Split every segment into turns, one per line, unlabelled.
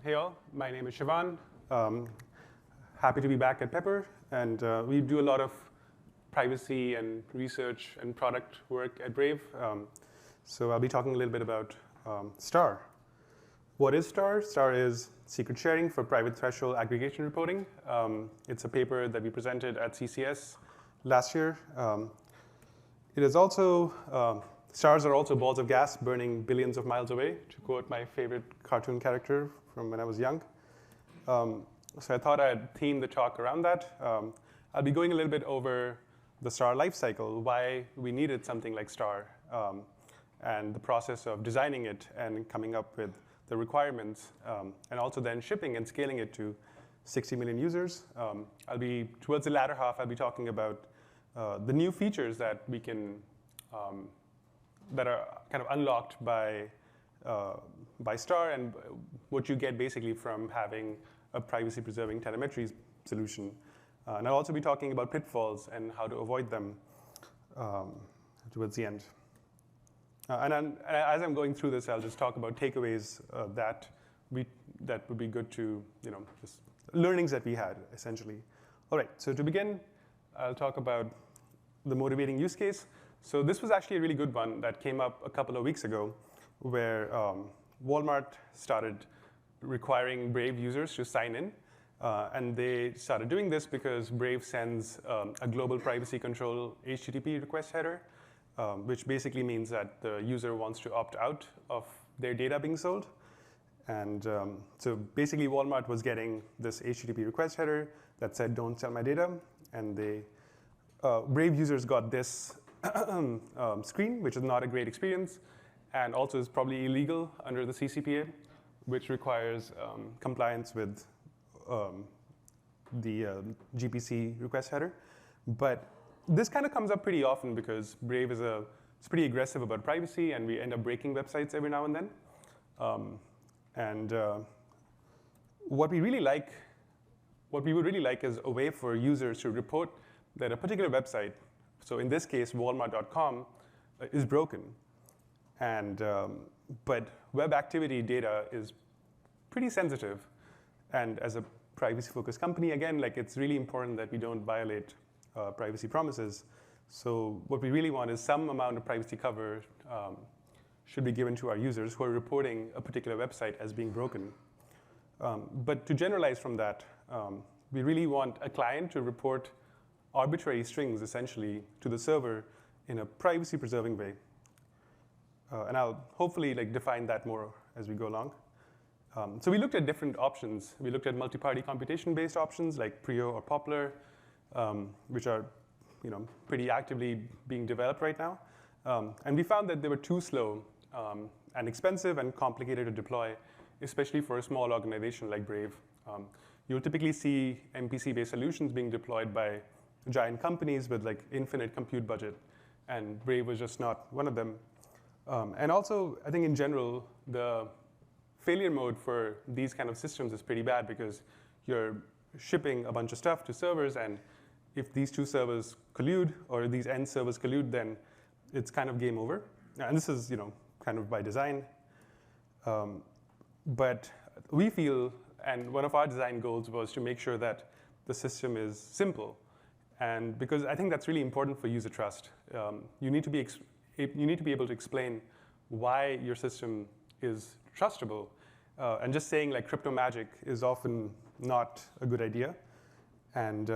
Hey all, my name is Shivan. Happy to be back at PEPR, and we do a lot of privacy and research and product work at Brave. So I'll be talking a little bit about STAR. What is STAR? STAR is secret sharing for private threshold aggregation reporting. It's a paper that we presented at CCS last year. It is also stars are also balls of gas burning billions of miles away, to quote my favorite cartoon character from when I was young. So I thought I'd theme the talk around that. I'll be going a little bit over the STAR lifecycle, why we needed something like STAR, and the process of designing it and coming up with the requirements, and also then shipping and scaling it to 60 million users. Towards the latter half, I'll be talking about the new features that we can that are kind of unlocked by STAR and what you get basically from having a privacy-preserving telemetry solution. And I'll also be talking about pitfalls and how to avoid them towards the end. As I'm going through this, I'll just talk about takeaways that would be good to, just learnings that we had, essentially. All right, so to begin, I'll talk about the motivating use case. So this was actually a really good one that came up a couple of weeks ago, where Walmart started requiring Brave users to sign in. And they started doing this because Brave sends a global privacy control HTTP request header, which basically means that the user wants to opt out of their data being sold. And so basically, Walmart was getting this HTTP request header that said, "Don't sell my data." And Brave users got this screen, which is not a great experience, and also is probably illegal under the CCPA, which requires compliance with the GPC request header. But this kind of comes up pretty often because Brave is pretty aggressive about privacy, and we end up breaking websites every now and then. What we would really like is a way for users to report that a particular website, so in this case, Walmart.com, is broken. But web activity data is pretty sensitive. And as a privacy-focused company, again, it's really important that we don't violate privacy promises. So what we really want is some amount of privacy cover should be given to our users who are reporting a particular website as being broken. But to generalize from that, we really want a client to report arbitrary strings, essentially, to the server in a privacy-preserving way. And I'll hopefully define that more as we go along. So we looked at different options. We looked at multi-party computation-based options like Prio or Poplar, which are pretty actively being developed right now. And we found that they were too slow and expensive and complicated to deploy, especially for a small organization like Brave. You'll typically see MPC-based solutions being deployed by giant companies with infinite compute budget, and Brave was just not one of them. And also, I think in general, the failure mode for these kind of systems is pretty bad because you're shipping a bunch of stuff to servers, and if these two servers collude or these end servers collude, then it's kind of game over. And this is kind of by design. But we feel, and one of our design goals was to make sure that the system is simple. And because I think that's really important for user trust. You need to be able to explain why your system is trustable. And just saying crypto magic is often not a good idea. And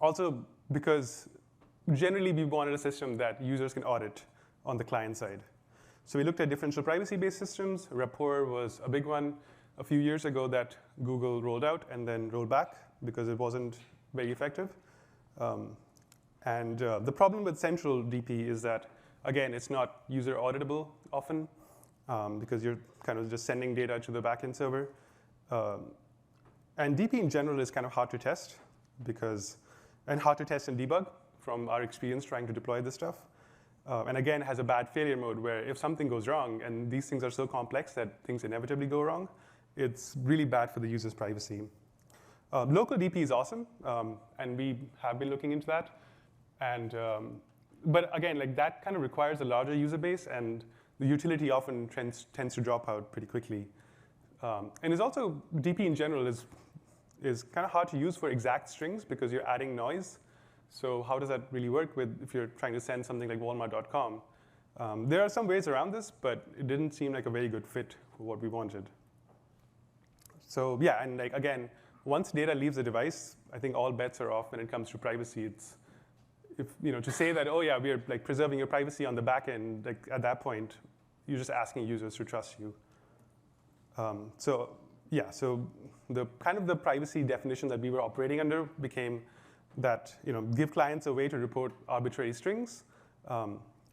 also because generally we wanted a system that users can audit on the client side. So we looked at differential privacy-based systems. Rapport was a big one a few years ago that Google rolled out and then rolled back because it wasn't very effective. The problem with central DP is that, again, it's not user auditable often because you're kind of just sending data to the backend server. And DP in general is kind of hard to test and hard to test and debug from our experience trying to deploy this stuff. And again, it has a bad failure mode where if something goes wrong, and these things are so complex that things inevitably go wrong, it's really bad for the user's privacy. Local DP is awesome, and we have been looking into that. But again, that kind of requires a larger user base, and the utility often tends to drop out pretty quickly. And it's also, DP in general is kind of hard to use for exact strings because you're adding noise. So how does that really work with if you're trying to send something like Walmart.com? There are some ways around this, but it didn't seem like a very good fit for what we wanted. So yeah, and like again, once data leaves the device, I think all bets are off when it comes to privacy. It's to say that, oh yeah, we're like preserving your privacy on the back end, like at that point, you're just asking users to trust you. So the kind of the privacy definition that we were operating under became that give clients a way to report arbitrary strings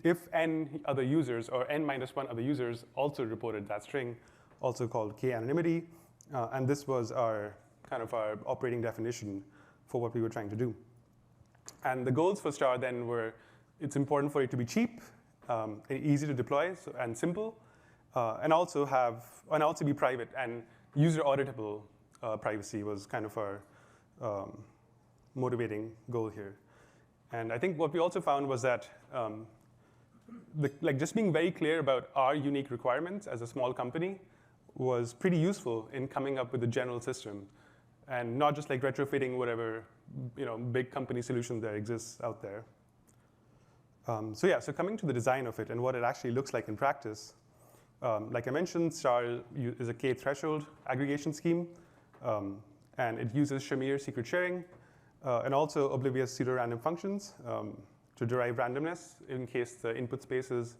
if n other users or n-1 other users also reported that string, also called k-anonymity. And this was our kind of our operating definition for what we were trying to do. And the goals for Star then were, it's important for it to be cheap, and easy to deploy, and simple, and also be private, and user auditable privacy was kind of our motivating goal here. And I think what we also found was that just being very clear about our unique requirements as a small company was pretty useful in coming up with a general system, and not just like retrofitting whatever big company solution that exists out there. So coming to the design of it and what it actually looks like in practice, like I mentioned, Star is a k-threshold aggregation scheme, and it uses Shamir secret sharing, and also oblivious pseudo-random functions to derive randomness in case the input space is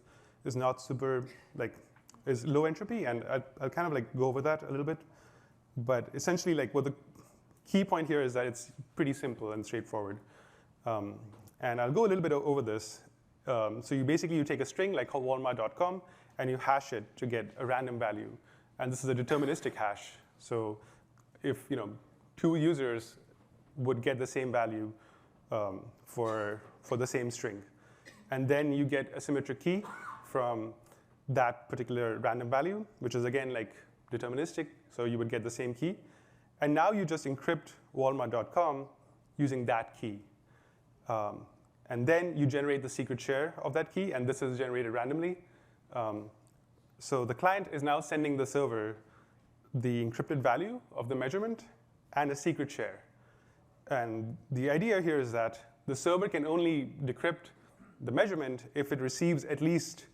not super, is low entropy, and I'll kind of go over that a little bit. But essentially, what the key point here is that it's pretty simple and straightforward. And I'll go a little bit over this. So you take a string like Walmart.com, and you hash it to get a random value. And this is a deterministic hash. So if two users would get the same value for the same string. And then you get a symmetric key from that particular random value, which is again deterministic, so you would get the same key. And now you just encrypt Walmart.com using that key. And then you generate the secret share of that key, and this is generated randomly. So the client is now sending the server the encrypted value of the measurement and a secret share. And the idea here is that the server can only decrypt the measurement if it receives at least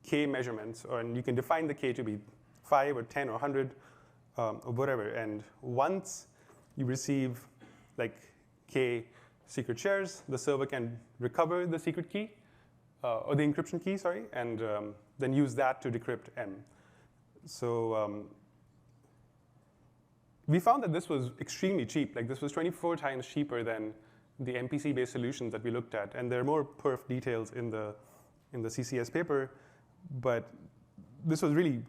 k measurements, and you can define the k to be 5 or 10 or 100 or whatever. And once you receive k secret shares, the server can recover the secret key, or the encryption key, sorry, and then use that to decrypt M. So we found that this was extremely cheap. This was 24 times cheaper than the MPC-based solutions that we looked at. And there are more perf details in the CCS paper, but this was really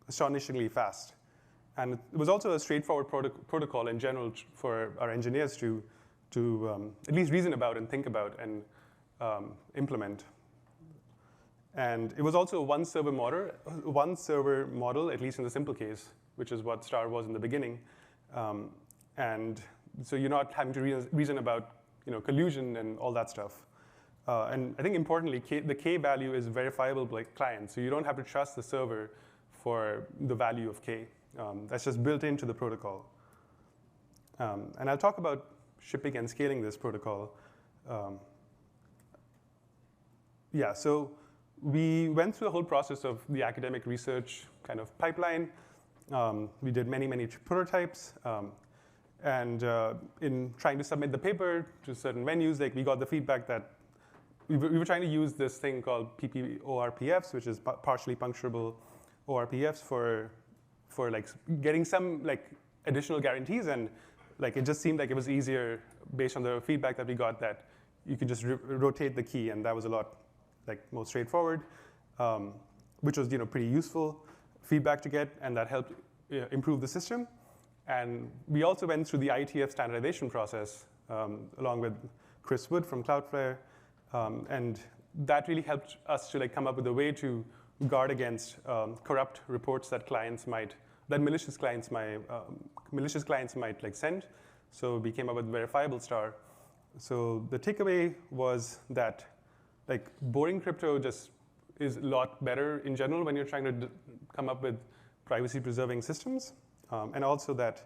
astonishingly fast. And it was also a straightforward protocol in general for our engineers to at least reason about and think about and implement. And it was also a one server model, at least in the simple case, which is what Star was in the beginning. And so you're not having to reason about collusion and all that stuff. And I think importantly, the k value is verifiable by client, so you don't have to trust the server for the value of k. That's just built into the protocol. And I'll talk about shipping and scaling this protocol. So we went through the whole process of the academic research kind of pipeline. We did many prototypes. And in trying to submit the paper to certain venues, we got the feedback that we were trying to use this thing called ORPFs, which is partially puncturable ORPFs for getting some additional guarantees, and it just seemed like it was easier based on the feedback that we got that you could just rotate the key, and that was a lot more straightforward, which was pretty useful feedback to get, and that helped improve the system. And we also went through the IETF standardization process along with Chris Wood from Cloudflare, and that really helped us to come up with a way to guard against corrupt reports that malicious clients might send. So we came up with verifiable Star. So the takeaway was that boring crypto just is a lot better in general when you're trying to come up with privacy-preserving systems, and also that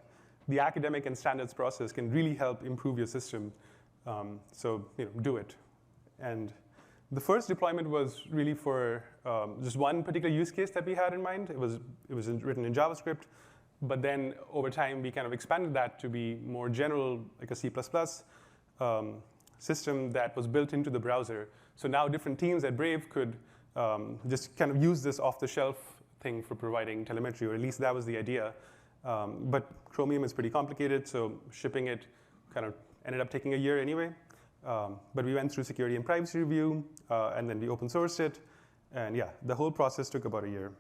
the academic and standards process can really help improve your system. So do it. And the first deployment was really for just one particular use case that we had in mind. It was written in JavaScript, but then over time we kind of expanded that to be more general, like a C++ system that was built into the browser. So now different teams at Brave could just kind of use this off-the-shelf thing for providing telemetry, or at least that was the idea. But Chromium is pretty complicated, so shipping it kind of ended up taking a year anyway. But we went through security and privacy review, and then we open sourced it. And yeah, the whole process took about a year.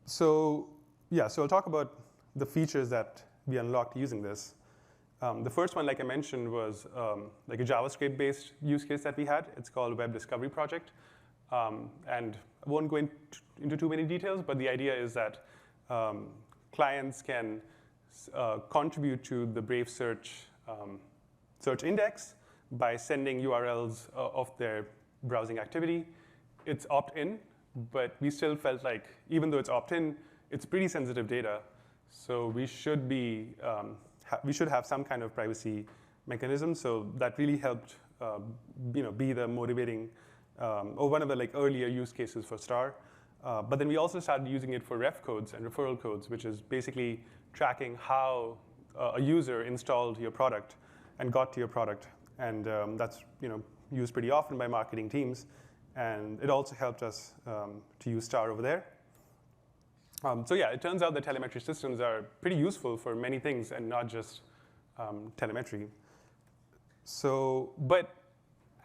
So I'll talk about the features that we unlocked using this. The first one, like I mentioned, was like a JavaScript-based use case that we had. It's called Web Discovery Project. And I won't go into too many details, but the idea is that clients can contribute to the Brave search index by sending URLs of their browsing activity. It's opt-in, but we still felt like, even though it's opt-in, it's pretty sensitive data. So we should have some kind of privacy mechanism. So that really helped be the motivating, or one of the earlier use cases for Star. But then we also started using it for ref codes and referral codes, which is basically tracking how a user installed your product and got to your product. And that's used pretty often by marketing teams. And it also helped us to use Star over there. So yeah, it turns out that telemetry systems are pretty useful for many things and not just telemetry. But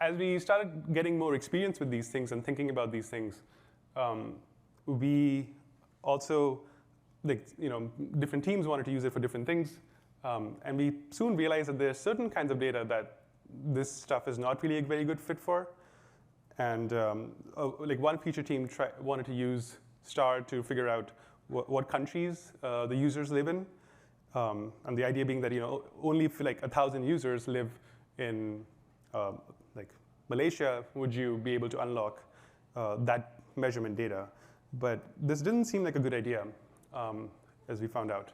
as we started getting more experience with these things and thinking about these things, we also, different teams wanted to use it for different things. And we soon realized that there's certain kinds of data that this stuff is not really a very good fit for. And one feature team wanted to use Star to figure out what countries the users live in. And the idea being that only if 1,000 users live in Malaysia would you be able to unlock that measurement data. But this didn't seem like a good idea, as we found out.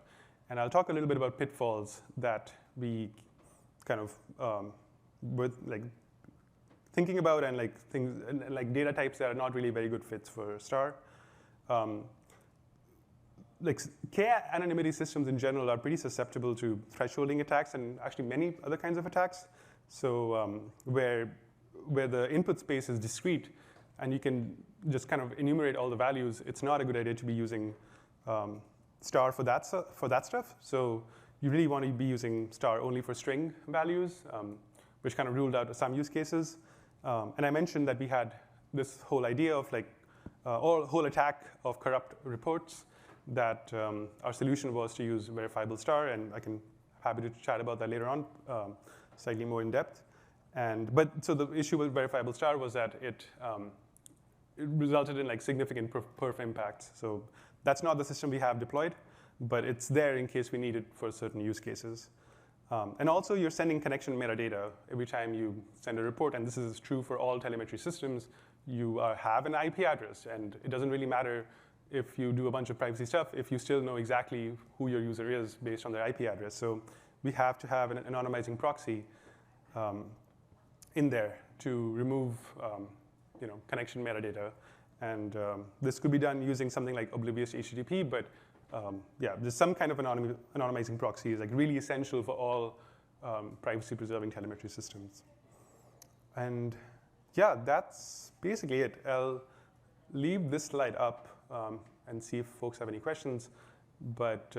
And I'll talk a little bit about pitfalls that we kind of were thinking about, and things and data types that are not really very good fits for Star. K-anonymity systems in general are pretty susceptible to thresholding attacks and actually many other kinds of attacks. So where the input space is discrete and you can just kind of enumerate all the values, it's not a good idea to be using Star for that stuff. So you really want to be using Star only for string values, which kind of ruled out some use cases. And I mentioned that we had this whole idea of whole attack of corrupt reports, that our solution was to use verifiable Star, and I'm happy to chat about that later on, slightly more in depth. So the issue with verifiable Star was that it resulted in significant perf impacts. So that's not the system we have deployed, but it's there in case we need it for certain use cases. And also, you're sending connection metadata every time you send a report, and this is true for all telemetry systems. You have an IP address, and it doesn't really matter if you do a bunch of privacy stuff if you still know exactly who your user is based on their IP address. So we have to have an anonymizing proxy in there to remove connection metadata. And this could be done using something like oblivious HTTP, but there's some kind of anonymizing proxy is really essential for all privacy-preserving telemetry systems. And yeah, that's basically it. I'll leave this slide up and see if folks have any questions. But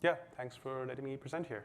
yeah, thanks for letting me present here.